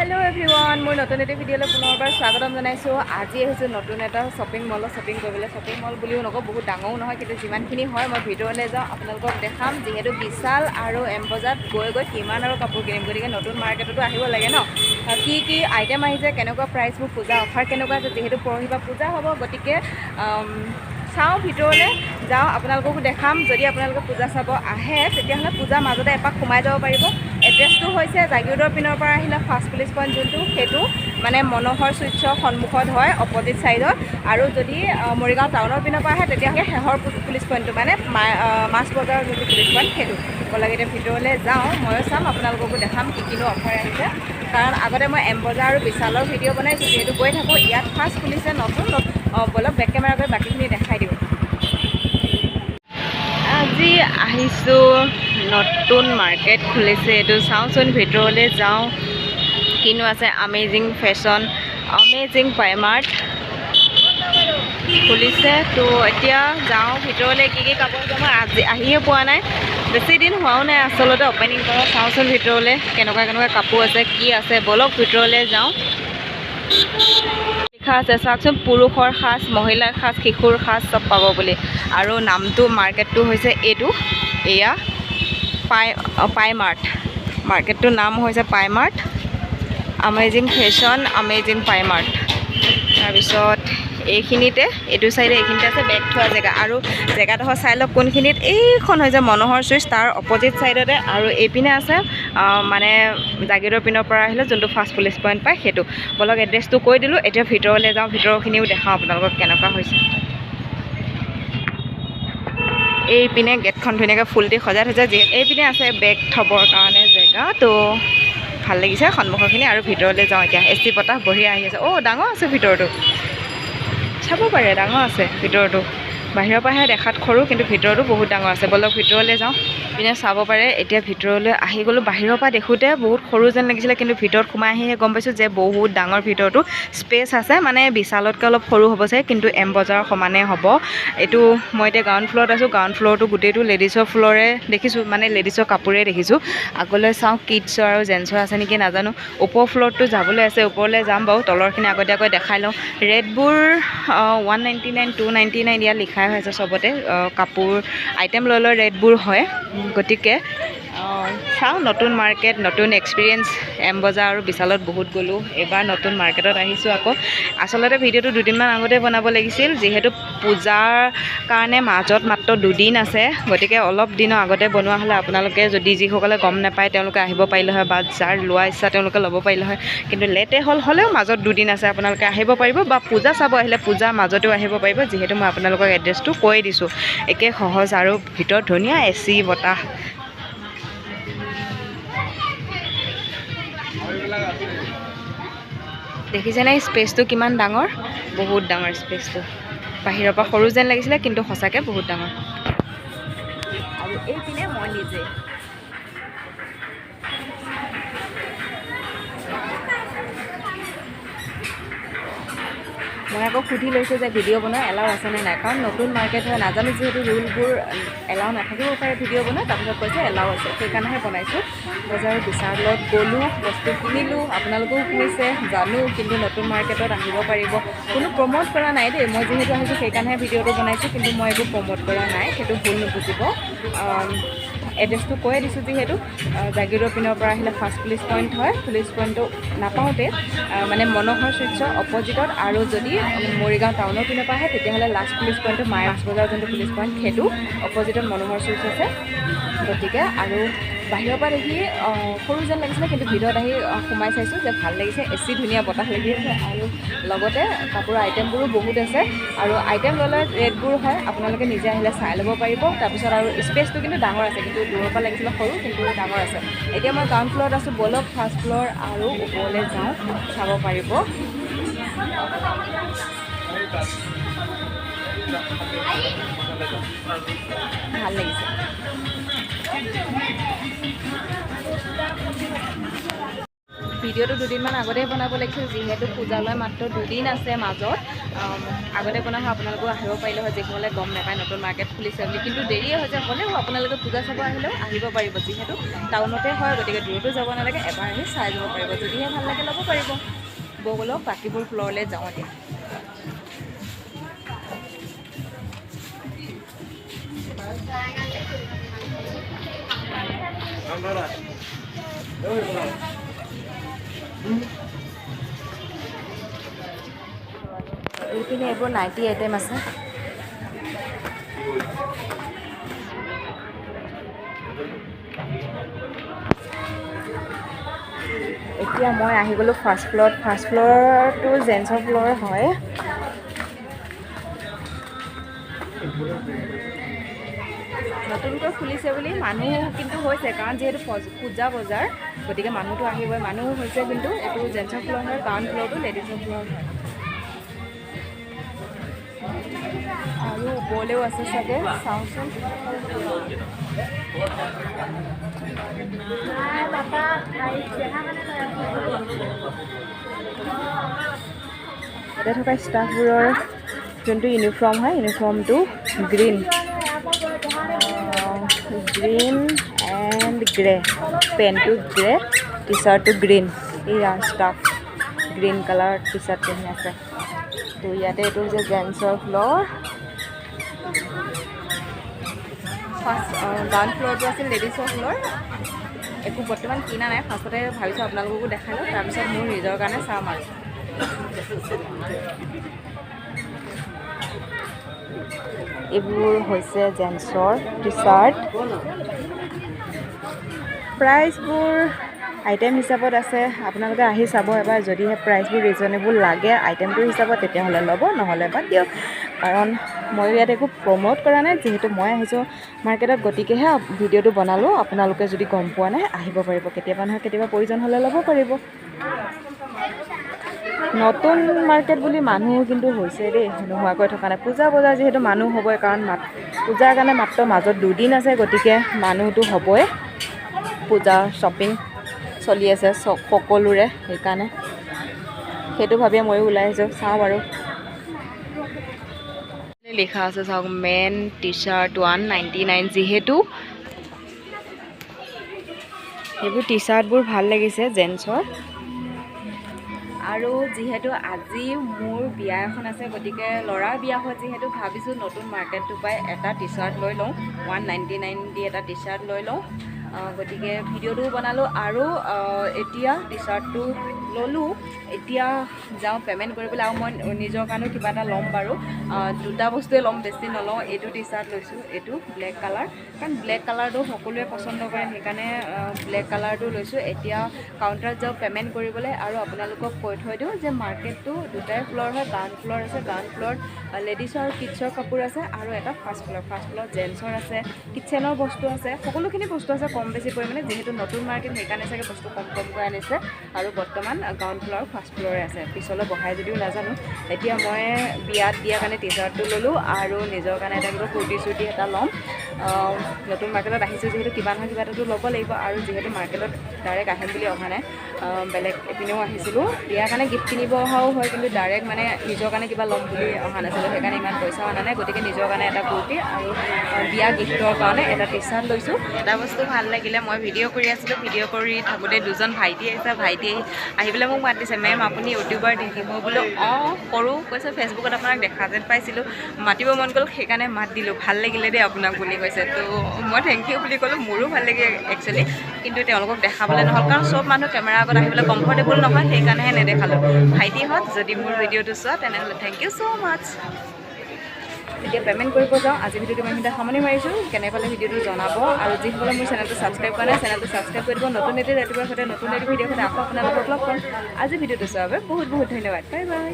Hello everyone मोर नतुन एटा भिडिओले पुनरबार स्वागतम जनाइছো আজি আহিছো নতুন এটা শপিং মল শপিং কৰিবলৈ শপিং মল বুলিও নকো বহুত ডাঙৰ নহয় কিন্তু যিমানখিনি হয় মই ভিডিঅ'লে যাওঁ আপোনালোকক দেখাম যেহেতু বিশাল আৰু এম বজাৰত গৈ গৈ কিমান আৰু কাপোৰ কিনিম গতিকে নতুন মাৰ্কেটতো আহিব লাগে ন কি আইটেম আহিছে কেনেকুৱা প্ৰাইচবোৰ পূজা অফাৰ কেনেকুৱা আছে যেহেতু পৰহিবা পূজা হ'ব গতিকে চাওঁ ভিতৰলৈ যাওঁ আপোনালোককো দেখাম যদি আপোনালোকে পূজা চাব আহে তেতিয়াহ'লে পূজাৰ মাজতে এপাক সোমাই যাব পাৰিব এড্ৰেছটো হৈছে জাগিৰোডৰ পিনৰ পৰা আহিলে ফাৰ্ষ্ট পুলিচ পইণ্ট যোনটো সেইটো মানে মনোহৰ চুইটছৰ সন্মুখত হয় অপজিট ছাইডত আৰু যদি মৰিগাঁও টাউনৰ পিনৰ পৰা আহে তেতিয়াহ'লে শেহৰ পুলিচ পইণ্টটো মানে মাছ বজাৰৰ যোনটো পুলিচ পইণ্ট সেইটো লাগে এতিয়া ভিতৰলৈ যাওঁ ময়ো চাম আপোনালোককো দেখাম কিনো অফাৰ আহিছে কাৰণ আগতে মই এম বজাৰ আৰু বিশালৰ ভিডিঅ' বনাইছোঁ যিহেতু গৈ থাকোঁ ইয়াত ফাৰ্ষ্ট খুলিছে নতুন বলক বেক কেমেৰা কৰি বাকীখিনি দেখাই দিওঁ আজি আহিছোঁ নতুন মাৰ্কেট খুলিছে এইটো চাওঁচোন ভিতৰলৈ যাওঁ কিনো আছে আমেজিং ফেশ্বন আমেজিং প্ৰাইমাৰ্ট খুলিছে তো এতিয়া যাওঁ ভিতৰলৈ কি কাপোৰ আছে মই আজি আহিয়ে পোৱা নাই বেছি দিন হোৱাও নাই আচলতে অপেনিং কৰা চাওঁচোন ভিতৰলৈ কেনেকুৱা কাপোৰ আছে কি আছে বলক ভিতৰলৈ যাওঁ লিখা আছে চাওকচোন পুৰুষৰ সাজ মহিলাৰ সাজ শিশুৰ সাজ চব পাব বুলি আৰু নামটো মাৰ্কেটটো হৈছে এইটো এয়া প্ৰাইমাৰ্ট মাৰ্কেটটোৰ নাম হৈছে প্ৰাইমাৰ্ট আমেজিং ফেশ্বন আমেজিং প্ৰাইমাৰ্ট তাৰপিছত এইখিনিতে এইটো চাইডে এইখিনিতে আছে বেগ থোৱা জেগা আৰু জেগাডোখৰ চাই লওক কোনখিনিত এইখন হৈছে মনোহৰ চুইচ তাৰ অপজিট চাইডতে আৰু এইপিনে আছে মানে জাগিৰোডৰ পিনৰ পৰা আহিলে যোনটো ফাৰ্ষ্ট পুলিচ পইণ্ট পায় সেইটো বলক এড্ৰেছটো কৈ দিলোঁ এতিয়া ভিতৰলৈ যাওঁ ভিতৰখিনিও দেখাওঁ আপোনালোকক কেনেকুৱা হৈছে এইপিনে গেটখন ধুনীয়াকৈ ফুল দি সজাই থৈছে এইপিনে আছে বেগ থ'বৰ কাৰণে জেগা তো ভাল লাগিছে সন্মুখৰখিনি আৰু ভিতৰলৈ যাওঁ এতিয়া এ চি বতাহ বঢ়িয়া আহি আছে ডাঙৰ আছে ভিতৰটো চাব পাৰে ডাঙৰ আছে ভিতৰটো বাহিৰৰ পৰাহে দেখাত সৰু কিন্তু ভিতৰতো বহুত ডাঙৰ আছে বলক ভিতৰলৈ যাওঁ পিনে চাব পাৰে এতিয়া ভিতৰলৈ আহি গ'লোঁ বাহিৰৰ পৰা দেখোঁতে বহুত সৰু যেন লাগিছিলে কিন্তু ভিতৰত সোমাই আহিহে গম পাইছোঁ যে বহুত ডাঙৰ ভিতৰটো স্পেচ আছে মানে বিশালতকৈ অলপ সৰু হ'ব চাগে কিন্তু এম বজাৰৰ সমানে হ'ব এইটো মই এতিয়া গ্ৰাউণ্ড ফ্ল'ৰত আছোঁ গ্ৰাউণ্ড ফ্ল'ৰটো গোটেইটো লেডিছৰ ফ্ল'ৰে দেখিছোঁ মানে লেডিছৰ কাপোৰে দেখিছোঁ আগলৈ চাওঁ কিডছৰ আৰু জেন্টছৰ আছে নেকি নাজানো ওপৰ ফ্ল'ৰটো যাবলৈ আছে ওপৰলৈ যাম বাৰু তলৰখিনি আগতীয়াকৈ দেখাই লওঁ ৰেটবোৰ 199 299 ইয়াত লিখাই হৈ আছে চবতে কাপোৰ আইটেম লৈ লৈ ৰেটবোৰ হয় গতিকে চাওঁ নতুন মাৰ্কেট নতুন এক্সপিৰিয়েঞ্চ এম বজাৰ আৰু বিশালত বহুত গ'লোঁ এইবাৰ নতুন মাৰ্কেটত আহিছোঁ আকৌ আচলতে ভিডিঅ'টো দুদিনমান আগতে বনাব লাগিছিল যিহেতু পূজাৰ কাৰণে মাজত মাত্ৰ দুদিন আছে গতিকে অলপ দিনৰ আগতে বনোৱা হ'লে আপোনালোকে যদি যিসকলে গম নাপায় তেওঁলোকে আহিব পাৰিলে হয় বা যাৰ লোৱা ইচ্ছা তেওঁলোকে ল'ব পাৰিলে হয় কিন্তু লেটে হ'লেও মাজত দুদিন আছে আপোনালোকে আহিব পাৰিব বা পূজা চাব আহিলে পূজাৰ মাজতেও আহিব পাৰিব যিহেতু মই আপোনালোকক এড্ৰেছটো কৈ দিছোঁ একে সহজ আৰু ভিতৰত ধুনীয়া এ চি বতাহ দেখিছেনে স্পেচটো কিমান ডাঙৰ বহুত ডাঙৰ স্পেচটো বাহিৰৰ পৰা সৰু যেন লাগিছিলে কিন্তু সঁচাকৈ বহুত ডাঙৰ আৰু এইপিনে মই নিজে মই আকৌ সুধি লৈছোঁ যে ভিডিঅ' বনোৱা এলাউ আছেনে নাই কাৰণ নতুন মাৰ্কেট হয় নাজানো যিহেতু ৰুলবোৰ এলাউ নাথাকিব পাৰে ভিডিঅ' বনোৱা তাৰপিছত কৈছে এলাউ আছে সেইকাৰণেহে বনাইছোঁ বজাৰ বিশালত গ'লোঁ বস্তু কিনিলোঁ আপোনালোকেও কিনিছে জানো কিন্তু নতুন মাৰ্কেটত আহিব পাৰিব কোনো প্ৰম'ট কৰা নাই দেই মই যিহেতু আহিছোঁ সেইকাৰণেহে ভিডিঅ'টো বনাইছোঁ কিন্তু মই একো প্ৰম'ট কৰা নাই সেইটো ভুল নুবুজিব এড্ৰেছটো কৈয়ে দিছোঁ যিহেতু জাগিৰোডৰ পিনৰ পৰা আহিলে ফাৰ্ষ্ট পুলিচ পইণ্ট হয় পুলিচ পইণ্টটো নাপাওঁতে মানে মনোহৰ চুইটছৰ অপজিটত আৰু যদি মৰিগাঁও টাউনৰ পিনৰ পৰা আহে তেতিয়াহ'লে লাষ্ট পুলিচ পইণ্টটো মাছ বজাৰ যোনটো পুলিচ পইণ্ট সেইটো অপজিটত মনোহৰ চুইটছ আছে গতিকে আৰু বাহিৰৰ পৰা দেখি সৰু যেন লাগিছিলে কিন্তু ভিতৰত আহি সোমাই চাইছোঁ যে ভাল লাগিছে এ চি ধুনীয়া বতাহ লাগি আছে আৰু লগতে কাপোৰৰ আইটেমবোৰো বহুত আছে আৰু আইটেম ল'লে ৰেটবোৰ হয় আপোনালোকে নিজে আহিলে চাই ল'ব পাৰিব তাৰপিছত আৰু স্পেচটো কিন্তু ডাঙৰ আছে কিন্তু দূৰৰ পৰা লাগিছিলে সৰু কিন্তু ডাঙৰ আছে এতিয়া মই গ্ৰাউণ্ড ফ্ল'ৰত আছোঁ বলক ফাৰ্ষ্ট ফ্ল'ৰ আৰু ওপৰলৈ যাওঁ চাব পাৰিব ভাল লাগিছে ভিডিঅ'টো দুদিনমান আগতে বনাব লাগিছিল, যিহেতু পূজালৈ মাত্ৰ 2 দিন আছে মাজত। আগতে বনোৱা হয় আপোনালোকেও আহিব পাৰিলে হয়, যিসকলে গম নাপায় নতুন মাৰ্কেট খুলিছে বুলি। কিন্তু দেৰিয়ে হৈ যায়, হ'লেও আপোনালোকে পূজা চাব আহিলেও আহিব পাৰিব, যিহেতু টাউনতে হয়, গতিকে দূৰতো যাব নালাগে, এবাৰ আহি চাই যাব পাৰিব। যদিহে ভাল লাগে ল'ব পাৰিব। ব'লক বাকীবোৰ ফ্ল'ৰলৈ যাওঁ এতিয়া। এইপিনে এইবোৰ নাইটি আইটেম আছে। এতিয়া মই আহি গ'লোঁ ফাৰ্ষ্ট ফ্ল'ৰত। ফাৰ্ষ্ট ফ্ল'ৰটো জেন্টছৰ ফ্ল'ৰ হয়। নতুনকৈ খুলিছে বুলি মানুহ কিন্তু হৈছে, কাৰণ যিহেতু পূজা বজাৰ, গতিকে মানুহটো আহিবই। মানুহ হৈছে, কিন্তু এইটো জেন্টছৰ ফ্ল'ৰ হয়, গ্ৰাউণ্ড ফ্ল'ৰটো লেডিছৰ ফ্ল'ৰ হয়। আৰু ওপৰলৈও আছে চাগে, চাওঁচোন। ইয়াতে থকা ষ্টাফবোৰৰ যোনটো ইউনিফৰ্ম হয়, ইউনিফৰ্মটো গ্ৰীণ এণ্ড গ্ৰে, পেণ্টটো গ্ৰে, টি চাৰ্টটো গ্ৰীণ। এইয়া staff green colour T-shirt পিন্ধি আছে। তো ইয়াতে এইটো হৈছে জেন্টছৰ ফ্ল'ৰ। ফাৰ্ষ্ট গ্ৰাউণ্ড ফ্ল'ৰটো আছিল লেডিছৰ ফ্ল'ৰ। একো বৰ্তমান কিনা নাই, ফাৰ্ষ্টতে ভাবিছোঁ আপোনালোককো দেখাই লওঁ, তাৰপিছত মোৰ নিজৰ কাৰণে চাম আৰু। এইবোৰ হৈছে জেন্টছৰ টি চাৰ্ট। প্ৰাইচবোৰ আইটেম হিচাপত আছে, আপোনালোকে আহি চাব এবাৰ। যদিহে প্ৰাইচবোৰ ৰিজনেবল লাগে আইটেমটোৰ হিচাপত, তেতিয়াহ'লে ল'ব, নহ'লে বাদ দিয়ক। কাৰণ মই ইয়াত একো প্ৰম'ট কৰা নাই, যিহেতু মই আহিছোঁ মাৰ্কেটত, গতিকেহে ভিডিঅ'টো বনালোঁ। আপোনালোকে যদি গম পোৱা নাই আহিব পাৰিব, কেতিয়াবা নহয় কেতিয়াবা প্ৰয়োজন হ'লে ল'ব পাৰিব। নতুন মাৰ্কেট বুলি মানুহ কিন্তু হৈছে দেই, নোহোৱাকৈ থকা নাই। পূজা বজাৰ যিহেতু মানুহ হ'বই, কাৰণ পূজাৰ কাৰণে মাত্ৰ মাজত 2 দিন আছে, গতিকে মানুহটো হ'বই। পূজা শ্বপিং চলি আছে সকলোৰে, সেইকাৰণে সেইটো ভাবিয়ে ময়ো ওলাই আহিছোঁ। চাওঁ বাৰু, লিখা আছে চাওক, মেন টি চাৰ্ট 199। যিহেতু সেইবোৰ টি চাৰ্টবোৰ ভাল লাগিছে জেন্টছৰ। আৰু যিহেতু আজি মোৰ বিয়া এখন আছে, গতিকে ল'ৰাৰ বিয়া হয়, যিহেতু ভাবিছোঁ নতুন মাৰ্কেটটো পাই এটা টি চাৰ্ট লৈ লওঁ, 199 দি এটা টি চাৰ্ট লৈ লওঁ। গতিকে ভিডিঅ'টোও বনালোঁ, আৰু এতিয়া টি চাৰ্টটো ল'লোঁ। এতিয়া যাওঁ পে'মেণ্ট কৰিবলৈ, আৰু মই নিজৰ কাৰণেও কিবা এটা ল'ম বাৰু। 2টা বস্তুৱে ল'ম, বেছি নলওঁ। এইটো টি চাৰ্ট লৈছোঁ, এইটো ব্লেক কালাৰ, কাৰণ ব্লেক কালাৰটো সকলোৱে পচন্দ কৰে, সেইকাৰণে ব্লেক কালাৰটো লৈছোঁ। এতিয়া কাউণ্টাৰত যাওঁ পে'মেণ্ট কৰিবলৈ, আৰু আপোনালোকক কৈ থৈ দিওঁ যে মাৰ্কেটটো 2টাই ফ্ল'ৰ হয়। গ্ৰাউণ্ড ফ্ল'ৰ আছে, গ্ৰাউণ্ড ফ্ল'ৰত লেডিছৰ আৰু কিডছৰ কাপোৰ আছে, আৰু এটা ফাৰ্ষ্ট ফ্ল'ৰত জেন্টছৰ আছে, কিটচেনৰ বস্তু আছে, সকলোখিনি বস্তু আছে কম বেছি পৰিমাণে। যিহেতু নতুন মাৰ্কেট, সেইকাৰণে চাগে বস্তু কমকৈ আনিছে। আৰু বৰ্তমান গ্ৰাউণ্ড ফ্ল'ৰ ফাৰ্ষ্ট ফ্ল'ৰে আছে, পিছলৈ বঢ়াই যদিও নাজানো। এতিয়া মই বিয়াত দিয়াৰ কাৰণে টি চাৰ্টটো ল'লোঁ, আৰু নিজৰ কাৰণে এটা কিবা কুৰ্তি চুৰ্তি এটা ল'ম। নতুন মাৰ্কেটত আহিছোঁ যিহেতু, কিবা নহয় কিবা এটাতো ল'ব লাগিব। আৰু যিহেতু মাৰ্কেটত ডাইৰেক্ট আহিম বুলি অহা নাই, বেলেগ এপিনেও আহিছিলোঁ, বিয়াৰ কাৰণে গিফ্ট কিনিব অহাও হয়, কিন্তু ডাইৰেক্ট মানে নিজৰ কাৰণে কিবা ল'ম বুলি অহা নাছিলোঁ, সেইকাৰণে ইমান পইচাও অনা নাই। গতিকে নিজৰ কাৰণে এটা কুৰ্তি আৰু বিয়া গিফ্টৰ কাৰণে এটা টি চাৰ্ট লৈছোঁ। এটা বস্তু ভাল লাগিলে, মই ভিডিঅ' কৰি আছিলোঁ, ভিডিঅ' কৰি থাকোঁতে দুজন ভাইটি আহিছে। ভাইটি আহি পেলাই মোক মাত দিছে, মেম আপুনি ইউটিউবাৰ দেখিব বোলো। অঁ কৰোঁ, কৈছে ফেচবুকত আপোনাক দেখা যেন পাইছিলোঁ, মাতিব মন গ'ল, সেইকাৰণে মাত দিলোঁ। ভাল লাগিলে দেই আপোনাক বুলি কৈছে। তো মই থেংক ইউ বুলি ক'লোঁ। মোৰো ভাল লাগে একচুৱেলি, কিন্তু তেওঁলোকক দেখাবলৈ নহ'ল, কাৰণ চব মানুহ কেমেৰাৰ আগত আহিবলৈ কমফৰ্টেবল নহয়, সেইকাৰণেহে নেদেখালোঁ। ভাইটিহঁত যদি মোৰ ভিডিঅ'টো চোৱা, তেনেহ'লে থেংক ইউ ছ' মাছ। এতিয়া পে'মেণ্ট কৰিব যাওঁ। আজি ভিডিঅ'টো মই সামৰণি মাৰিছোঁ। কেনে পালে ভিডিঅ'টো জনাব, আৰু যিসকলে মোৰ চেনেলটো ছাবস্ক্ৰাইব কৰা নাই, চেনেলটো ছাবস্ক্ৰাইব কৰি দিব। নতুন এটি ৰাতিপুৱাৰ সৈতে নতুন এটি ভিডিঅ'ৰ সৈতে আকৌ আপোনালোকক লগ পাম। আজি ভিডিঅ'টো চোৱাৰ বাবে বহুত বহুত ধন্যবাদ। Bye bye.